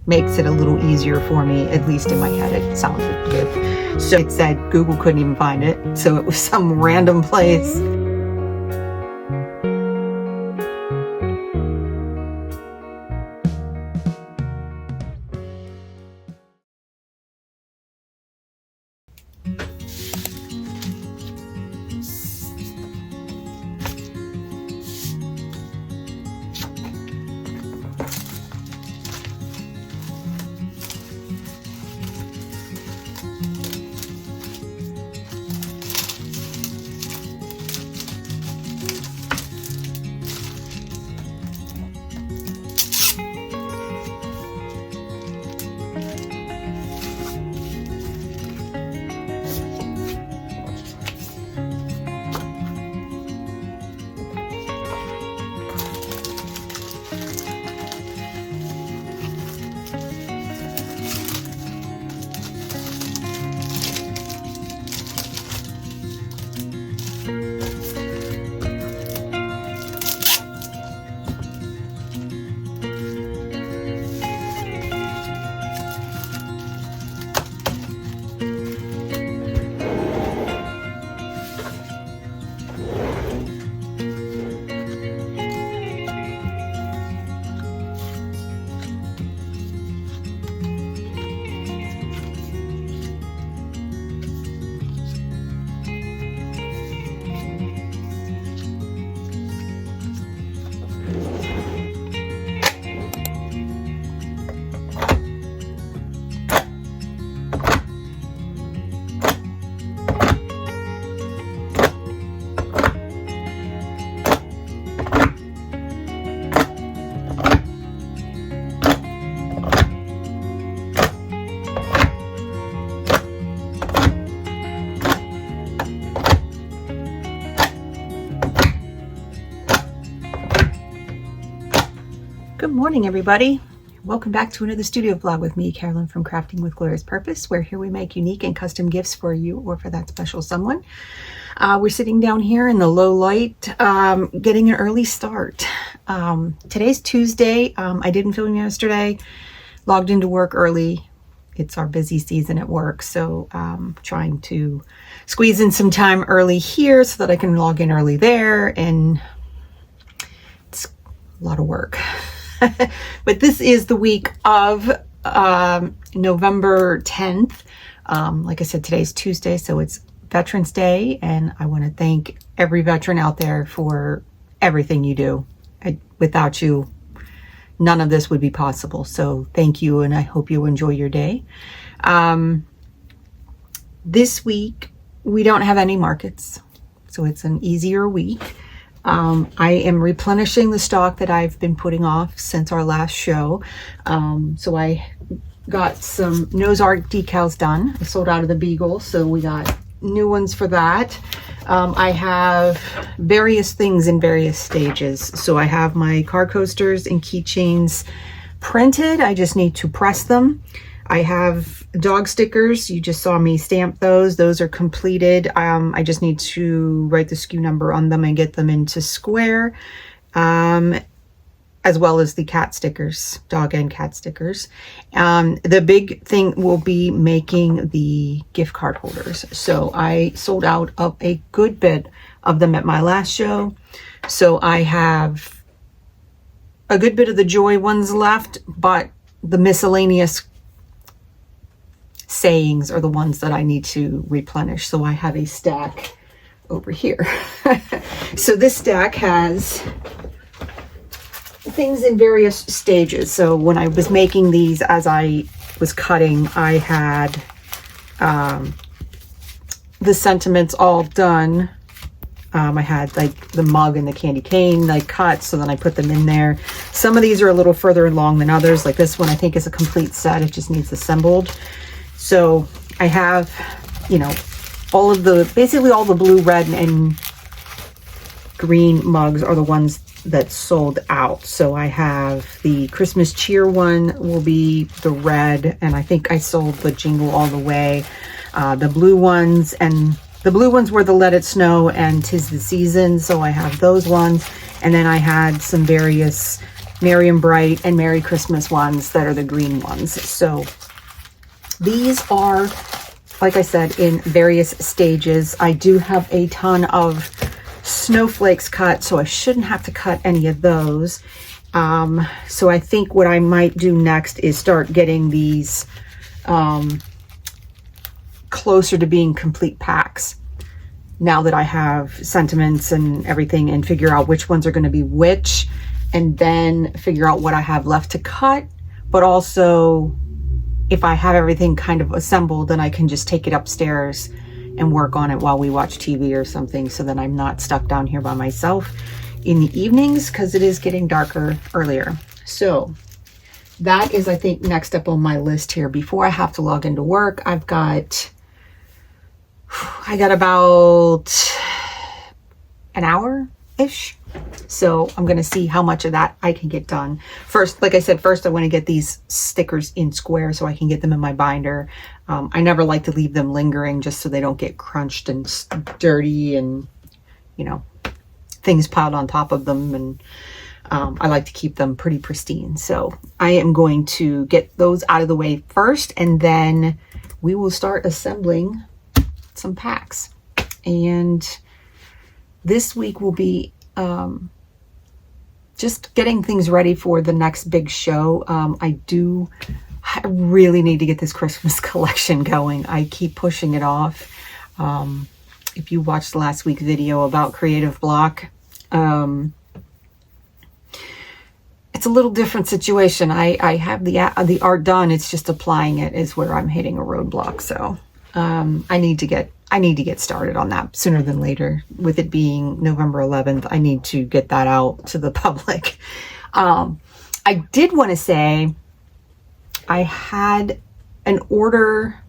makes it a little easier for me, at least in my head. It sounded good. So it said Google couldn't even find it. So it was some random place. Good morning, everybody. Welcome back to another studio vlog with me, Carolyn from Crafting with Glorious Purpose, where here we make unique and custom gifts for you or for that special someone. We're sitting down here in the low light, getting an early start. Today's Tuesday. I didn't film yesterday, logged into work early. It's our busy season at work, so trying to squeeze in some time early here so that I can log in early there, and it's a lot of work. But this is the week of November 10th. Like I said, today's Tuesday, so it's Veterans Day, and I want to thank every veteran out there for everything you do. Without you, none of this would be possible. So thank you, and I hope you enjoy your day. This week, we don't have any markets, so it's an easier week. I am replenishing the stock that I've been putting off since our last show. So I got some nose art decals done. I sold out of the Beagle, so we got new ones for that. I have various things in various stages. So I have my car coasters and keychains printed. I just need to press them. I have dog stickers. You just saw me stamp those. Those are completed. I just need to write the SKU number on them and get them into square, as well as the cat stickers, dog and cat stickers. The big thing will be making the gift card holders. So I sold out of a good bit of them at my last show. So I have a good bit of the Joy ones left, but the miscellaneous sayings are the ones that I need to replenish. So I have a stack over here. So this stack has things in various stages. So when I was making these, as I was cutting, I had the sentiments all done. I had like the mug and the candy cane like cut, so then I put them in there. Some of these are a little further along than others. Like this one I think is a complete set. It just needs assembled. So I have, you know, basically all the blue, red, and green mugs are the ones that sold out. So I have the Christmas cheer one will be the red, and I think I sold the Jingle All the Way. The blue ones were the Let It Snow and 'Tis the Season. So I have those ones. And then I had some various Merry and Bright and Merry Christmas ones that are the green ones. So these are, like I said, in various stages. I do have a ton of snowflakes cut, so I shouldn't have to cut any of those. So I think what I might do next is start getting these closer to being complete packs, now that I have sentiments and everything, and figure out which ones are going to be which, and then figure out what I have left to cut. But also, if I have everything kind of assembled, then I can just take it upstairs and work on it while we watch TV or something, so that I'm not stuck down here by myself in the evenings, because it is getting darker earlier. So that is, I think, next up on my list here before I have to log into work. I got about an hour-ish. So I'm going to see how much of that I can get done. First, like I said, first I want to get these stickers in square so I can get them in my binder. I never like to leave them lingering just so they don't get crunched and dirty and, you know, things piled on top of them. And I like to keep them pretty pristine. So I am going to get those out of the way first, and then we will start assembling some packs. And this week will be just getting things ready for the next big show. I really need to get this Christmas collection going. I keep pushing it off. If you watched last week's video about creative block, it's a little different situation. I have the art done. It's just applying it is where I'm hitting a roadblock. So I need to get started on that sooner than later. With it being November 11th, I need to get that out to the public. I did want to say I had an order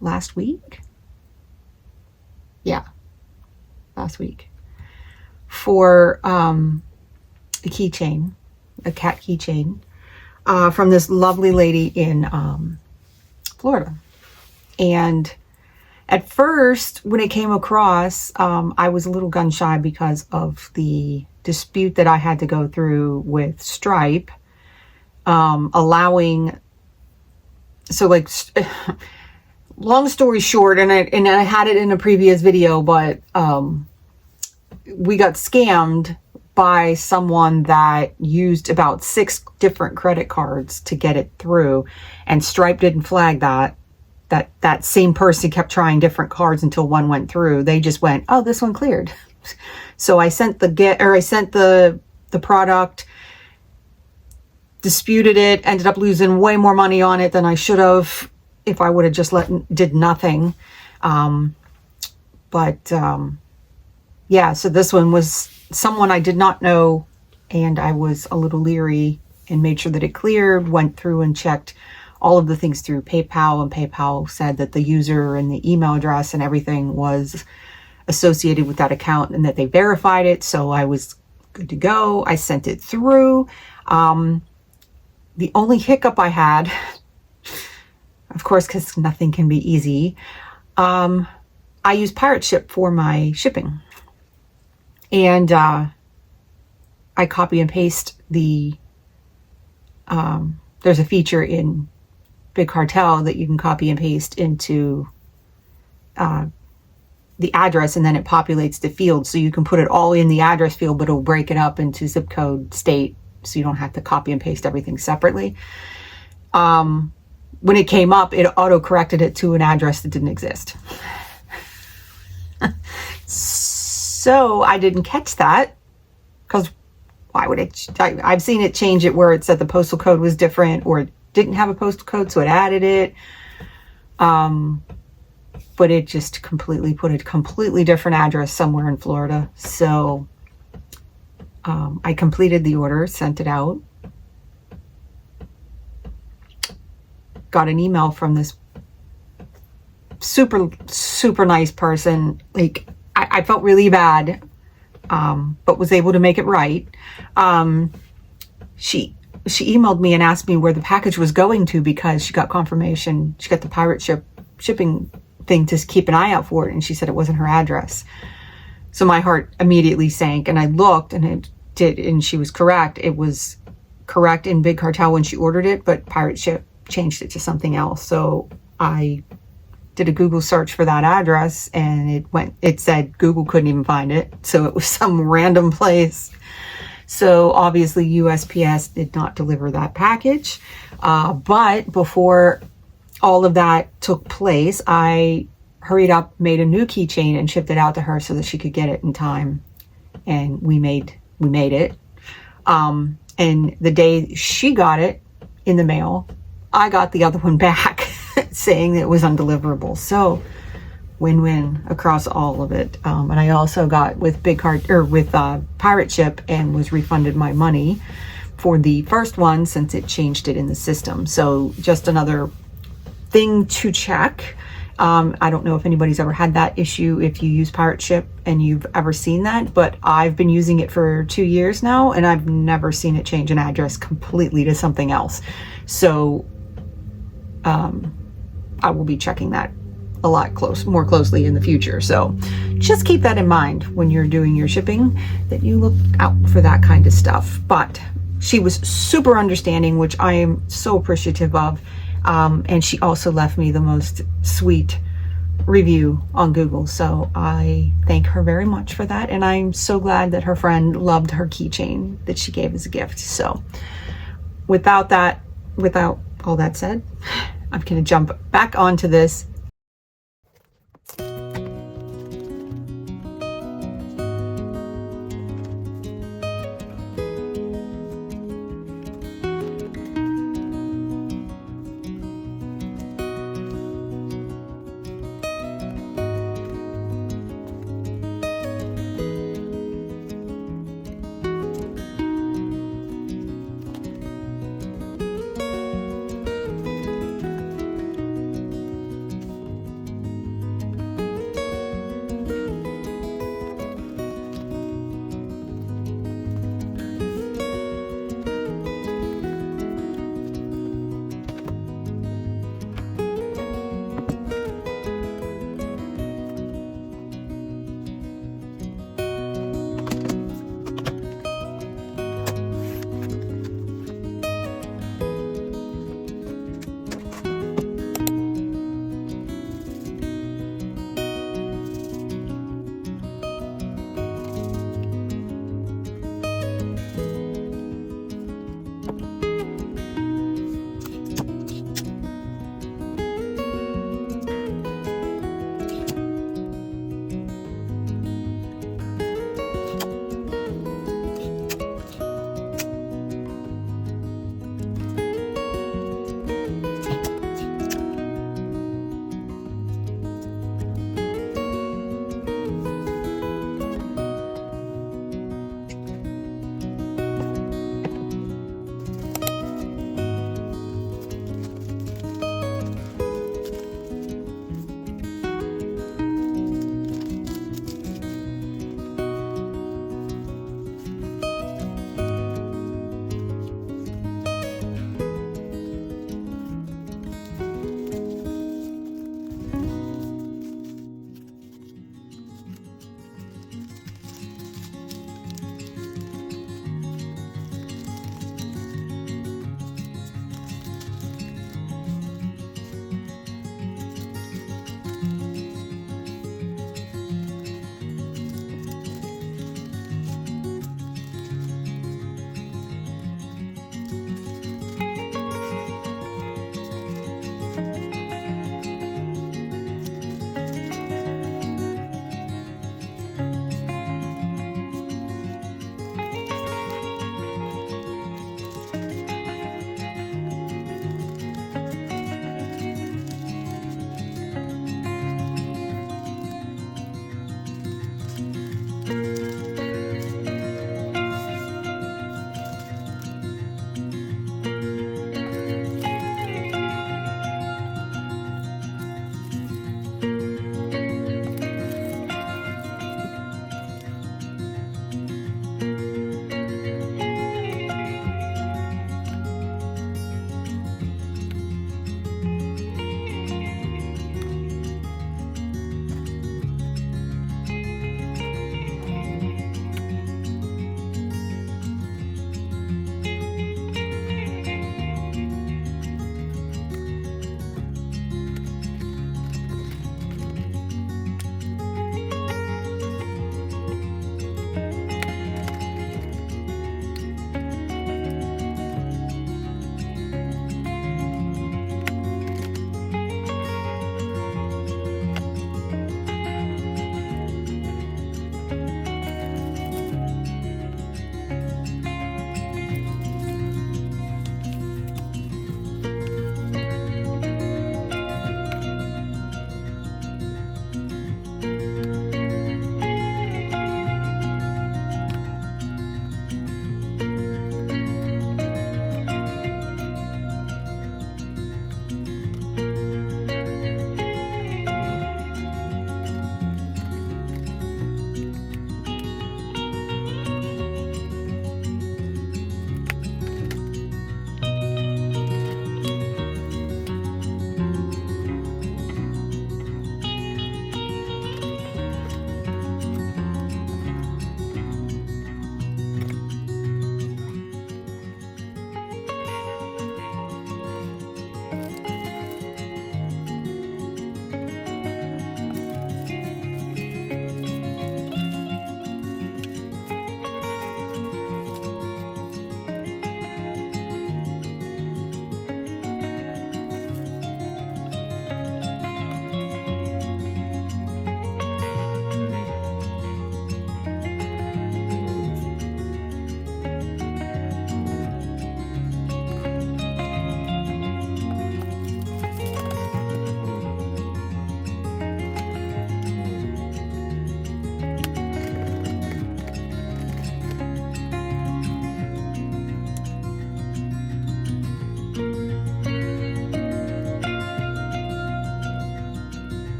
last week. Yeah, last week for a keychain, a cat keychain, from this lovely lady in Florida. And at first, when it came across, I was a little gun shy because of the dispute that I had to go through with Stripe, allowing, so like, long story short, and I had it in a previous video, but we got scammed by someone that used about 6 different credit cards to get it through, and Stripe didn't flag that same person kept trying different cards until one went through. They just went, oh, this one cleared. So I sent the product, disputed it, ended up losing way more money on it than I should have if I would have just did nothing. Yeah, so this one was someone I did not know, and I was a little leery and made sure that it cleared, went through and checked all of the things through PayPal, and PayPal said that the user and the email address and everything was associated with that account and that they verified it. So I was good to go. I sent it through. The only hiccup I had, of course, because nothing can be easy, I use Pirate Ship for my shipping. And I copy and paste there's a feature in Big Cartel that you can copy and paste into the address, and then it populates the field. So you can put it all in the address field, but it'll break it up into zip code, state, so you don't have to copy and paste everything separately. When it came up, it auto-corrected it to an address that didn't exist. So I didn't catch that, because why would it? I've seen it change it where it said the postal code was different, or it didn't have a postal code, so it added it. But it just completely put a completely different address somewhere in Florida. So I completed the order, sent it out, got an email from this super nice person. Like, I felt really bad, but was able to make it right. She emailed me and asked me where the package was going to, because she got confirmation. She got the Pirate Ship shipping thing to keep an eye out for it, and she said it wasn't her address. So my heart immediately sank, and I looked, and it did, and she was correct. It was correct in Big Cartel when she ordered it, but Pirate Ship changed it to something else. So I did a Google search for that address, and it said Google couldn't even find it. So it was some random place. So obviously USPS did not deliver that package. But before all of that took place, I hurried up, made a new keychain, and shipped it out to her so that she could get it in time. And we made it. And the day she got it in the mail, I got the other one back saying it was undeliverable. So win-win across all of it. And I also got with Pirate Ship and was refunded my money for the first one since it changed it in the system. So just another thing to check. I don't know if anybody's ever had that issue if you use Pirate Ship and you've ever seen that, but I've been using it for 2 years now and I've never seen it change an address completely to something else. So I will be checking that a lot more closely in the future. So just keep that in mind when you're doing your shipping, that you look out for that kind of stuff. But she was super understanding, which I am so appreciative of. And she also left me the most sweet review on Google. So I thank her very much for that. And I'm so glad that her friend loved her keychain that she gave as a gift. So without all that said, I'm going to jump back onto this.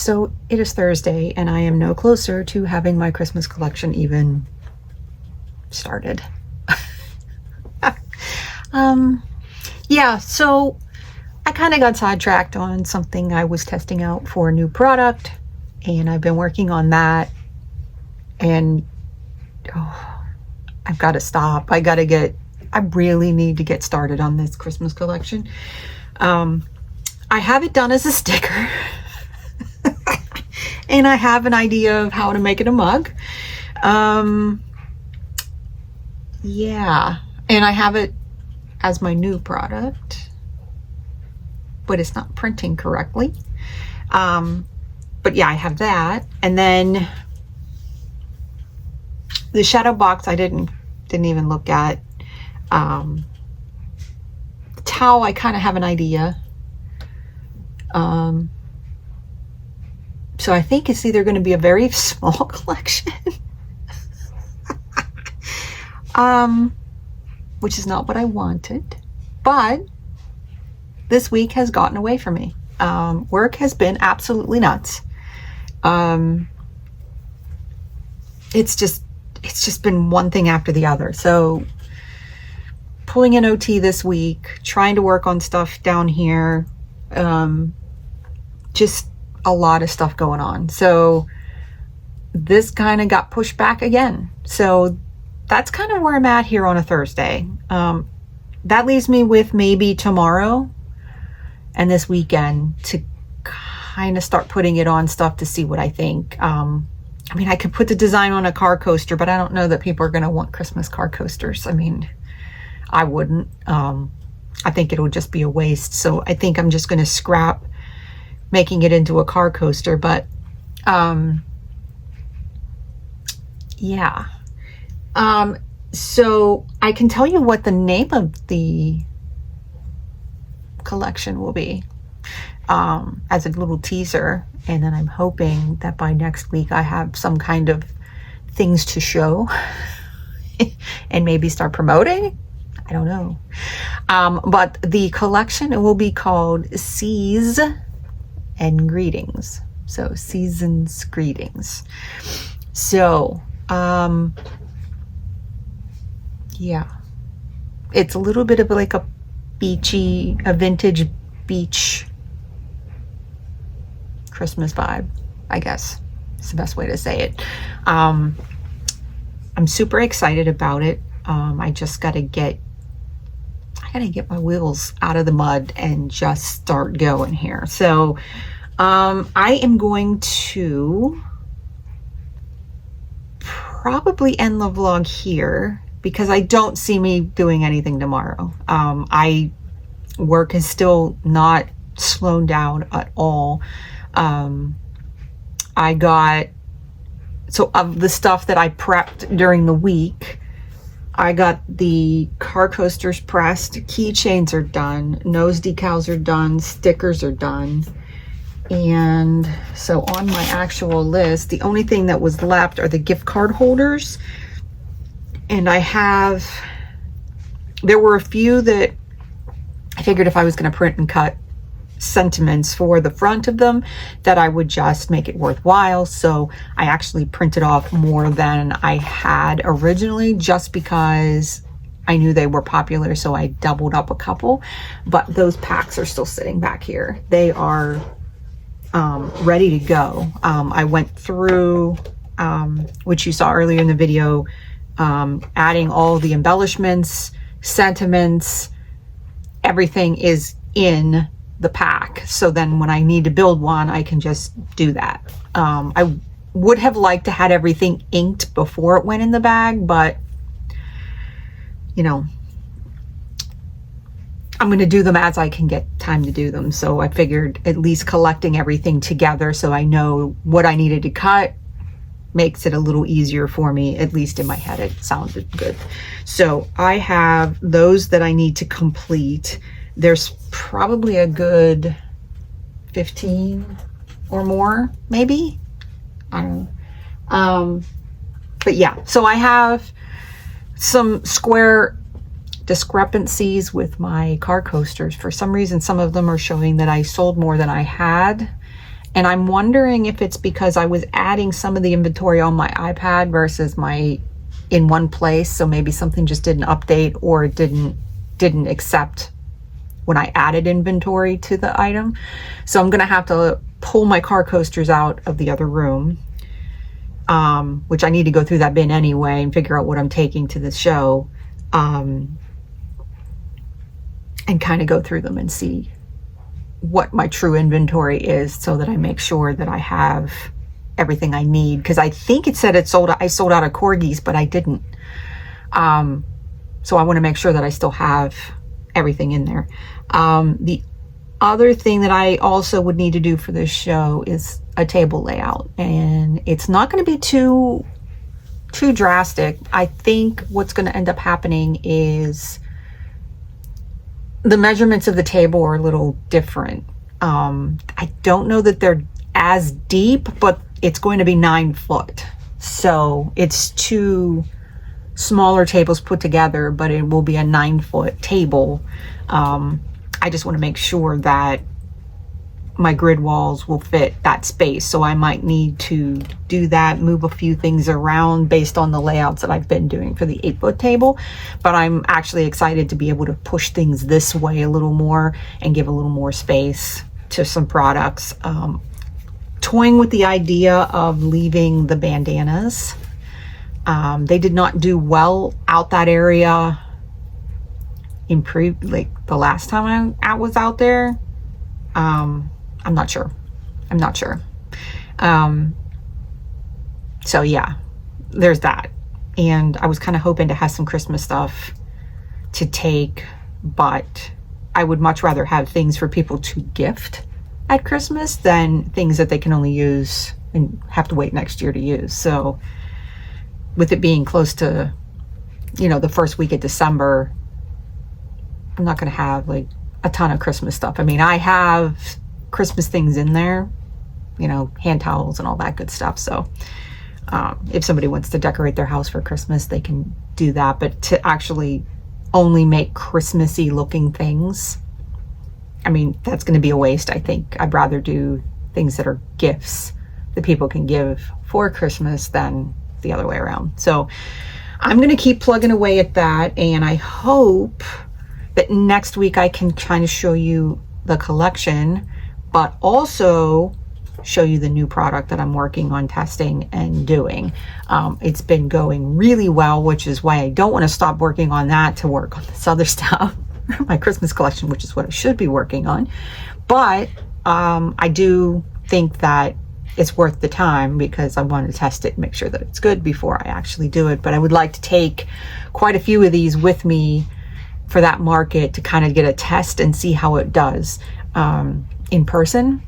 So it is Thursday, and I am no closer to having my Christmas collection even started. Yeah, so I kind of got sidetracked on something I was testing out for a new product, and I've been working on that, and I've got to stop. I really need to get started on this Christmas collection. I have it done as a sticker. And I have an idea of how to make it a mug. Yeah, and I have it as my new product, but it's not printing correctly. But yeah, I have that. And then the shadow box I didn't even look at. The towel, I kind of have an idea. So I think it's either going to be a very small collection, which is not what I wanted, but this week has gotten away from me. Work has been absolutely nuts. It's just been one thing after the other. So pulling an OT this week, trying to work on stuff down here, just a lot of stuff going on. So this kind of got pushed back again. So that's kind of where I'm at here on a Thursday. That leaves me with maybe tomorrow and this weekend to kind of start putting it on stuff to see what I think. I mean, I could put the design on a car coaster, but I don't know that people are going to want Christmas car coasters. I mean, I wouldn't. I think it'll just be a waste. So I think I'm just going to scrap making it into a car coaster. But yeah. So I can tell you what the name of the collection will be as a little teaser. And then I'm hoping that by next week I have some kind of things to show and maybe start promoting. I don't know. But the collection will be called Seas and Greetings. So Season's Greetings. So, yeah. It's a little bit of like a vintage beach Christmas vibe, I guess. It's the best way to say it. I'm super excited about it. I just gotta get my wheels out of the mud and just start going here. So I am going to probably end the vlog here because I don't see me doing anything tomorrow. Work is still not slowed down at all. So of the stuff that I prepped during the week, I got the car coasters pressed, keychains are done, nose decals are done, stickers are done. And so on my actual list, the only thing that was left are the gift card holders. And there were a few that I figured if I was going to print and cut sentiments for the front of them, that I would just make it worthwhile. So I actually printed off more than I had originally just because I knew they were popular. So I doubled up a couple, but those packs are still sitting back here. They are ready to go. I went through, which you saw earlier in the video, adding all the embellishments, sentiments, everything is in the pack. So then when I need to build one, I can just do that. I would have liked to had everything inked before it went in the bag, but you know, I'm going to do them as I can get time to do them. So I figured at least collecting everything together so I know what I needed to cut makes it a little easier for me. At least in my head it sounded good. So I have those that I need to complete. There's probably a good 15 or more, maybe. I don't know. But yeah, so I have some square discrepancies with my car coasters. For some reason, some of them are showing that I sold more than I had. And I'm wondering if it's because I was adding some of the inventory on my iPad versus my in one place. So maybe something just didn't update, or it didn't accept when I added inventory to the item. So I'm going to have to pull my car coasters out of the other room, which I need to go through that bin anyway and figure out what I'm taking to the show, and kind of go through them and see what my true inventory is, so that I make sure that I have everything I need. Because I think it said I sold out of corgis, but I didn't. So I want to make sure that I still have everything in there. The other thing that I also would need to do for this show is a table layout, and it's not going to be too drastic. I think what's going to end up happening is the measurements of the table are a little different. I don't know that they're as deep, but it's going to be 9 foot. So it's 2 smaller tables put together, but it will be a 9 foot table. I just want to make sure that my grid walls will fit that space. So I might need to do that, move a few things around based on the layouts that I've been doing for the 8 foot table. But I'm actually excited to be able to push things this way a little more and give a little more space to some products. Toying with the idea of leaving the bandanas. They did not do well out that area like the last time I was out there. I'm not sure. So yeah, there's that. And I was kind of hoping to have some Christmas stuff to take, but I would much rather have things for people to gift at Christmas than things that they can only use and have to wait next year to use. So with it being close to, the first week of December, I'm not going to have like a ton of Christmas stuff. I mean, I have Christmas things in there, hand towels and all that good stuff. So if somebody wants to decorate their house for Christmas, they can do that. But to actually only make Christmassy looking things, I mean, that's going to be a waste. I think I'd rather do things that are gifts that people can give for Christmas than the other way around. So I'm going to keep plugging away at that. And I hope that next week I can kind of show you the collection, but also show you the new product that I'm working on testing and doing. It's been going really well, which is why I don't want to stop working on that to work on this other stuff, my Christmas collection, which is what I should be working on. But I do think that it's worth the time because I want to test it and make sure that it's good before I actually do it. But I would like to take quite a few of these with me for that market to kind of get a test and see how it does in person,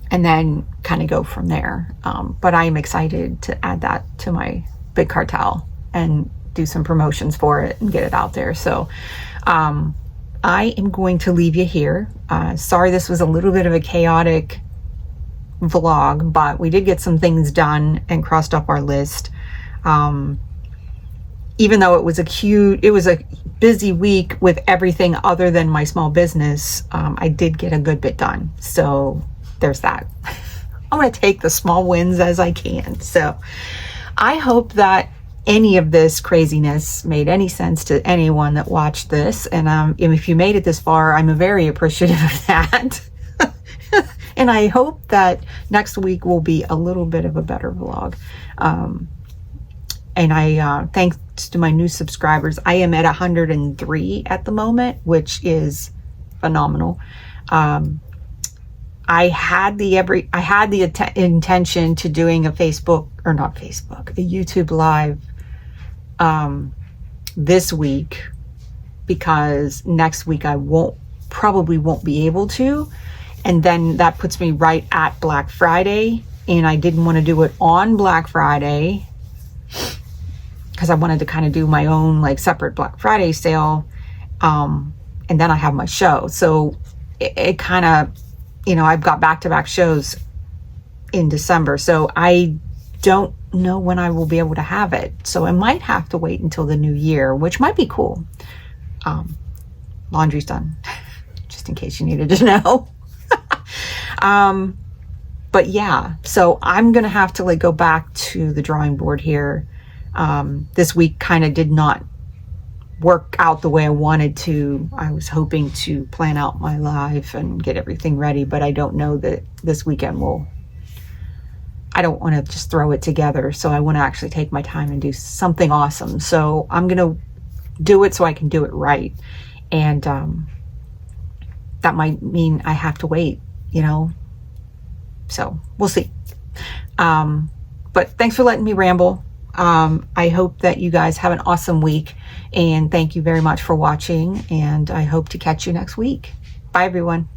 and then kind of go from there. But I am excited to add that to my big cartel and do some promotions for it and get it out there. So I am going to leave you here. Sorry this was a little bit of a chaotic vlog, but we did get some things done and crossed up our list. Even though it was a busy week with everything other than my small business, I did get a good bit done. So there's that. I'm going to take the small wins as I can. So I hope that any of this craziness made any sense to anyone that watched this. And if you made it this far, I'm very appreciative of that. And I hope that next week will be a little bit of a better vlog. And I, thanks to my new subscribers, I am at 103 at the moment, which is phenomenal. I had the intention to doing a YouTube live this week, because next week I probably won't be able to. And then that puts me right at Black Friday, and I didn't want to do it on Black Friday because I wanted to kind of do my own like separate Black Friday sale. And then I have my show. So it kind of, I've got back-to-back shows in December. So I don't know when I will be able to have it. So I might have to wait until the new year, which might be cool. Laundry's done, just in case you needed to know. But yeah, so I'm going to have to like go back to the drawing board here. This week kind of did not work out the way I wanted to. I was hoping to plan out my live and get everything ready, but I don't know that this weekend will. I don't want to just throw it together, so I want to actually take my time and do something awesome. So I'm going to do it so I can do it right. And that might mean I have to wait, you know. So we'll see. But thanks for letting me ramble. I hope that you guys have an awesome week, and thank you very much for watching, and I hope to catch you next week. Bye everyone.